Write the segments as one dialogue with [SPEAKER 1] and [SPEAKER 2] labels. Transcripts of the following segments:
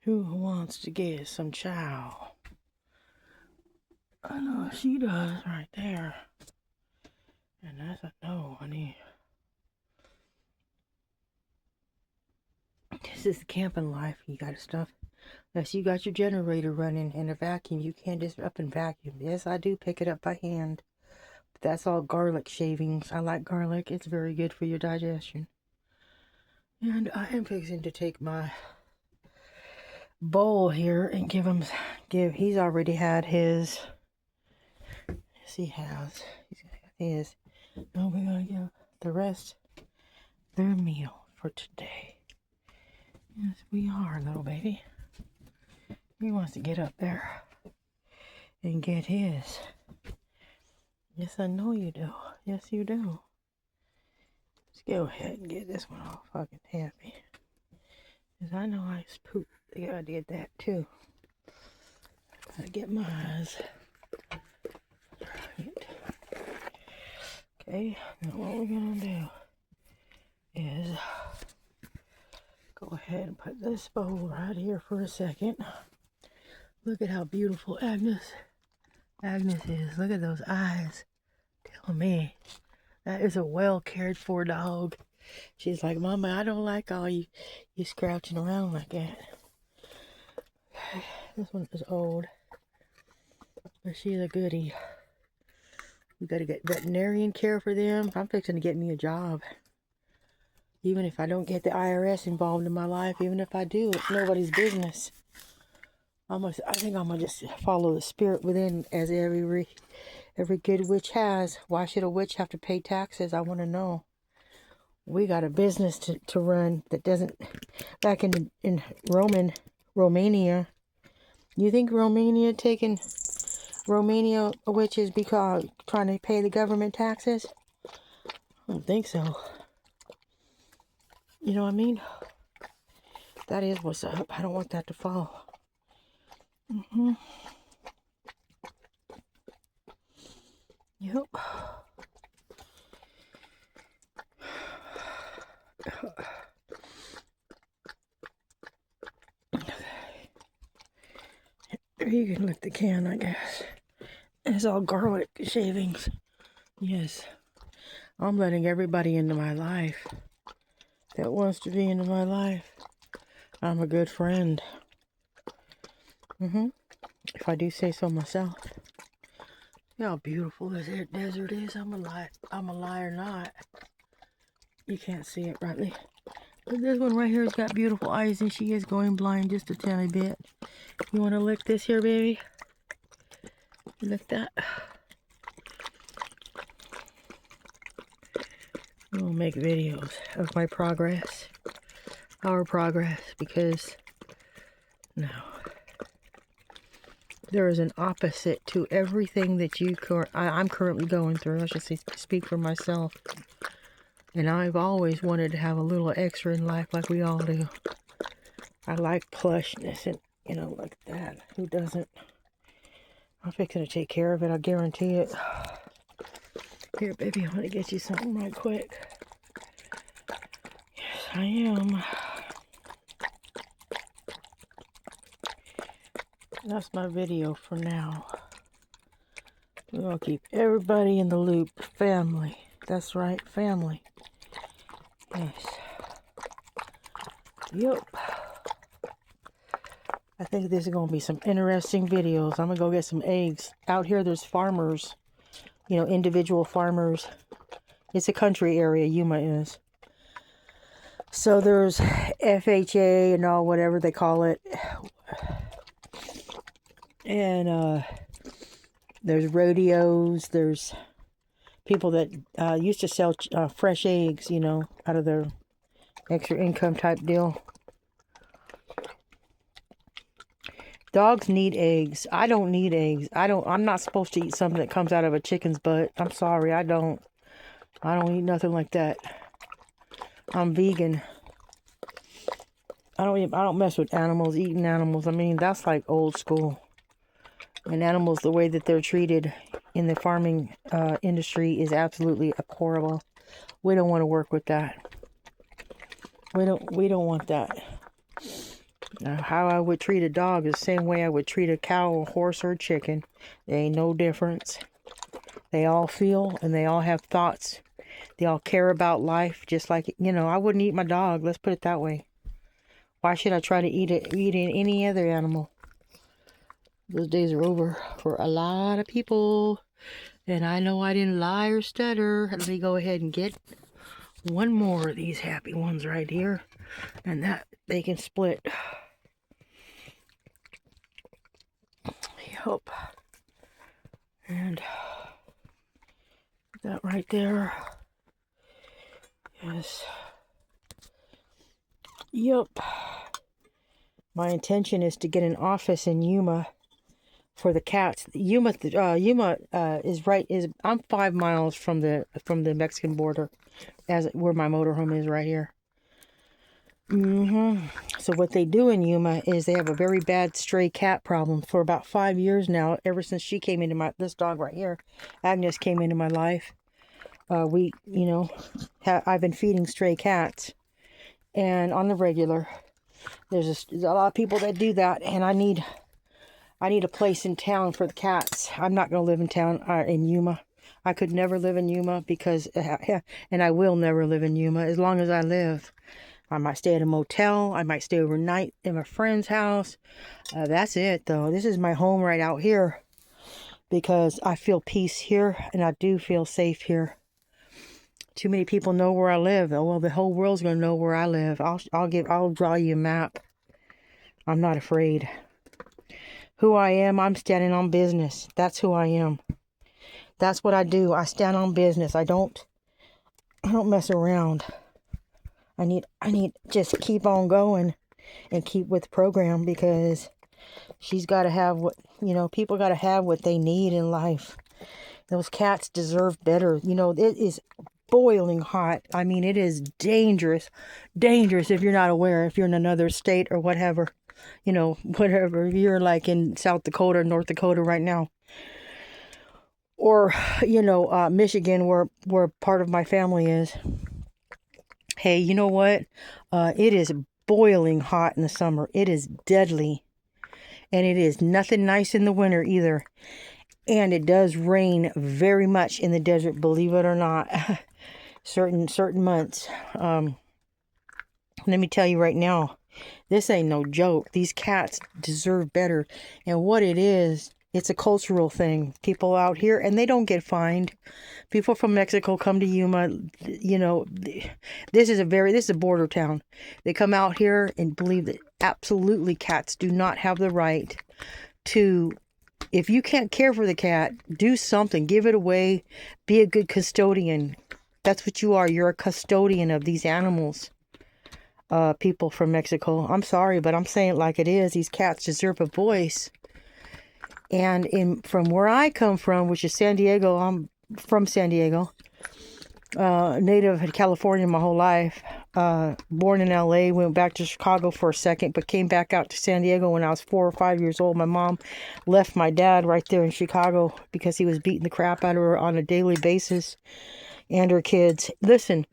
[SPEAKER 1] Who wants to get some chow? I know she does right there. And that's a no, honey. This is camping life. You gotta stuff. Unless you got your generator running and a vacuum, you can't just up and vacuum. Yes, I do pick it up by hand. But that's all garlic shavings. I like garlic. It's very good for your digestion. And I am fixing to take my bowl here and he's already had his. Yes, he has. He's got his. Now we're gonna give the rest their meal for today. Yes, we are, little baby. He wants to get up there and get his. Yes, I know you do. Yes, you do. Let's go ahead and get this one all fucking happy. Because I know I pooped. Yeah, I did that too. Gotta get my eyes. Right. Okay, now what we're gonna do is go ahead and put this bowl right here for a second. Look at how beautiful Agnes is. Look at those eyes. Tell me, that is a well cared for dog. She's like, Mama, I don't like all you scrouching around like that. Okay, this one is old, but she's a goodie. We gotta get veterinarian care for them. I'm fixing to get me a job. Even if I don't get the IRS involved in my life, even if I do, it's nobody's business. I think I'm gonna just follow the spirit within, as every good witch has. Why should a witch have to pay taxes? I want to know. We got a business to run that doesn't. Back in Romania, you think Romania witches because trying to pay the government taxes? I don't think so. You know what I mean? That is what's up. I don't want that to fall. Yep. You can lick the can, I guess. It's all garlic shavings. Yes. I'm letting everybody into my life that wants to be into my life. I'm a good friend. If I do say so myself. See how beautiful this desert is? I'm a liar not. You can't see it rightly. But this one right here has got beautiful eyes and she is going blind just a tiny bit. You want to lick this here, baby? Lick that. We'll make videos of my progress. Our progress, because no. There is an opposite to everything that I'm currently going through. I should speak for myself. And I've always wanted to have a little extra in life like we all do. I like plushness and, like that. Who doesn't? I'm fixing to take care of it, I guarantee it. Here, baby, I'm going to get you something right quick. Yes, I am. That's my video for now. We're going to keep everybody in the loop. Family. That's right, family. Yes. Yep. I think this is going to be some interesting videos. I'm going to go get some eggs. Out here, there's farmers. Individual farmers. It's a country area, Yuma is. So there's FHA and all, whatever they call it. And there's rodeos. There's people that used to sell fresh eggs, out of their extra income type deal. Dogs need eggs. I don't need eggs. I'm not supposed to eat something that comes out of a chicken's butt. I'm sorry, I don't eat nothing like that. I'm vegan. I don't mess with animals, eating animals. I mean, that's like old school. And animals, the way that they're treated in the farming industry is absolutely horrible. We don't want to work with that. We don't want that. How I would treat a dog is the same way I would treat a cow or horse or a chicken. There ain't no difference. They all feel and they all have thoughts. They all care about life, just like, I wouldn't eat my dog. Let's put it that way. Why should I try to eat any other animal? Those days are over for a lot of people. And I know I didn't lie or stutter. Let me go ahead and get one more of these happy ones right here. And that they can split. Yep. And that right there. Yes. Yep. My intention is to get an office in Yuma for the cats. Yuma I'm 5 miles from the Mexican border, as where my motorhome is right here. So what they do in Yuma is they have a very bad stray cat problem for about 5 years now. Ever since she came into this dog right here, Agnes came into my life. I've been feeding stray cats, and on the regular. There's a lot of people that do that, and I need a place in town for the cats. I'm not going to live in town in Yuma. I could never live in Yuma because, and I will never live in Yuma as long as I live. I might stay at a motel. I might stay overnight in my friend's house. That's it, though. This is my home right out here because I feel peace here, and I do feel safe here. Too many people know where I live. Well, the whole world's going to know where I live. I'll draw you a map. I'm not afraid. Who I am, I'm standing on business. That's who I am. That's what I do. I stand on business. I don't mess around. I need just keep on going and keep with the program, because she's got to have what, people got to have what they need in life. Those cats deserve better. It is boiling hot. I mean, it is dangerous if you're not aware, if you're in another state or whatever, whatever. If you're like in South Dakota, North Dakota right now, or, Michigan, where part of my family is. Hey, you know what? It is boiling hot in the summer. It is deadly. And it is nothing nice in the winter either. And it does rain very much in the desert, believe it or not. certain months. Let me tell you right now, this ain't no joke. These cats deserve better. And what it is, it's a cultural thing. People out here, and they don't get fined. People from Mexico come to Yuma. This is a border town. They come out here and believe that absolutely cats do not have the right to. If you can't care for the cat, do something. Give it away. Be a good custodian. That's what you are. You're a custodian of these animals. People from Mexico. I'm sorry, but I'm saying it like it is. These cats deserve a voice. And from where I come from, which is San Diego, I'm from San Diego. Native of California my whole life. Born in LA, went back to Chicago for a second, but came back out to San Diego when I was 4 or 5 years old. My mom left my dad right there in Chicago because he was beating the crap out of her on a daily basis, and her kids. Listen,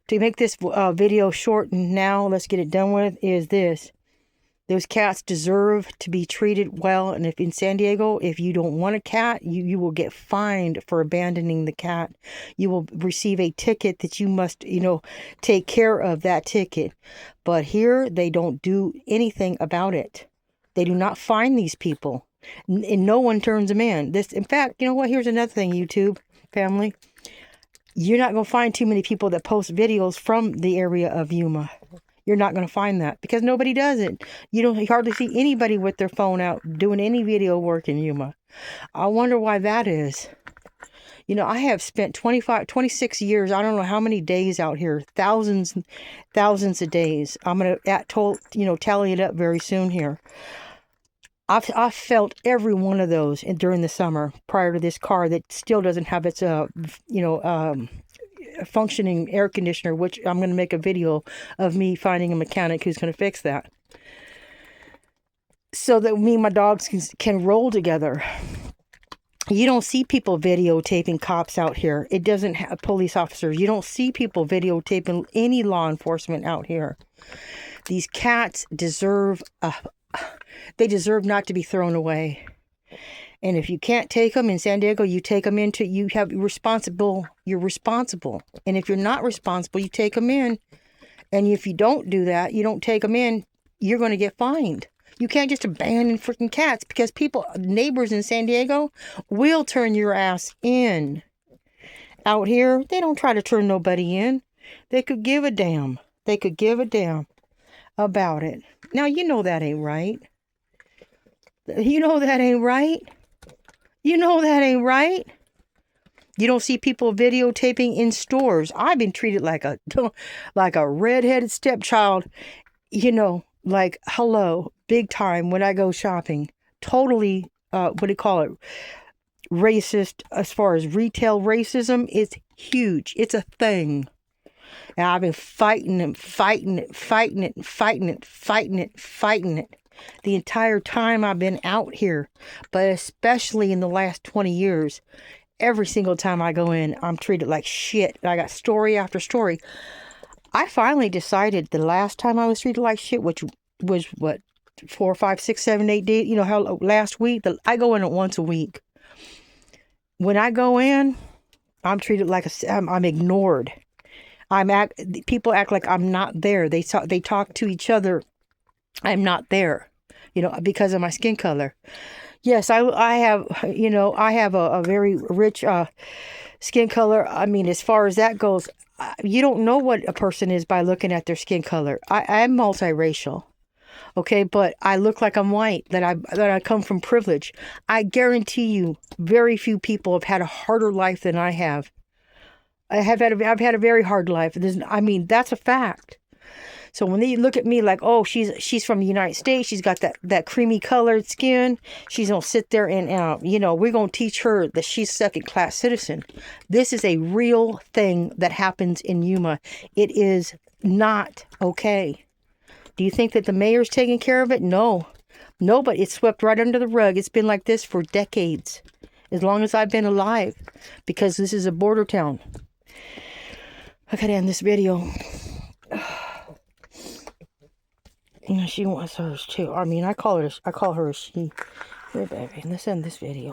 [SPEAKER 1] to make this video short and now let's get it done with, is this. Those cats deserve to be treated well. And if in San Diego, if you don't want a cat, you will get fined for abandoning the cat. You will receive a ticket that you must, take care of that ticket. But here, they don't do anything about it. They do not fine these people. And no one turns them in. In fact, you know what? Here's another thing, YouTube family. You're not going to find too many people that post videos from the area of Yuma. You're not going to find that because nobody does it. You hardly see anybody with their phone out doing any video work in Yuma. I wonder why that is. I have spent 26 years, I don't know how many days out here, thousands of days. I'm going to tally it up very soon here. I've felt every one of those during the summer prior to this car that still doesn't have its functioning air conditioner, which I'm going to make a video of me finding a mechanic who's going to fix that, so that me and my dogs can roll together. You don't see people videotaping cops out here. It doesn't have police officers. You don't see people videotaping any law enforcement out here. These cats deserve, they deserve not to be thrown away. And if you can't take them in San Diego, you take them into, you're responsible. And if you're not responsible, you take them in. And if you don't do that, you don't take them in, you're going to get fined. You can't just abandon freaking cats because neighbors in San Diego will turn your ass in. Out here, they don't try to turn nobody in. They could give a damn. They could give a damn about it. Now, you know that ain't right. You know that ain't right. You know that ain't right. You don't see people videotaping in stores. I've been treated like a redheaded stepchild. You know, like, hello, big time when I go shopping. Totally, what do you call it? Racist as far as retail racism. It's huge. It's a thing. And I've been fighting it the entire time I've been out here. But especially in the last 20 years, every single time I go in, I'm treated like shit. I got story after story. I finally decided the last time I was treated like shit, which was what, 4, 5, 6, 7, 8 days, you know, how last week, I go in once a week. When I go in, I'm treated like I'm ignored. People act like I'm not there. They talk to each other. I'm not there, you know, because of my skin color. Yes, I have, you know, I have a very rich skin color. I mean, as far as that goes, you don't know what a person is by looking at their skin color. I'm multiracial, okay, but I look like I'm white. That I come from privilege. I guarantee you, very few people have had a harder life than I have. I've had a very hard life. That's a fact. So when they look at me like, oh, she's from the United States, she's got that creamy colored skin, she's going to sit there and, you know, we're going to teach her that she's a second-class citizen. This is a real thing that happens in Yuma. It is not okay. Do you think that the mayor's taking care of it? No. Nobody. It's swept right under the rug. It's been like this for decades, as long as I've been alive, because this is a border town. I gotta end this video. You know, she wants hers too. I mean, I call her a she. Here, baby, let's end this video.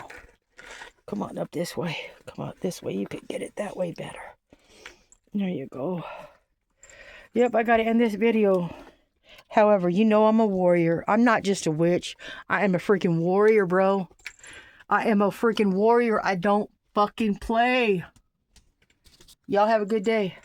[SPEAKER 1] Come on up this way. Come on this way. You could get it that way better. There you go. Yep, I gotta end this video. However, you know I'm a warrior. I'm not just a witch. I am a freaking warrior, bro. I am a freaking warrior. I don't fucking play. Y'all have a good day.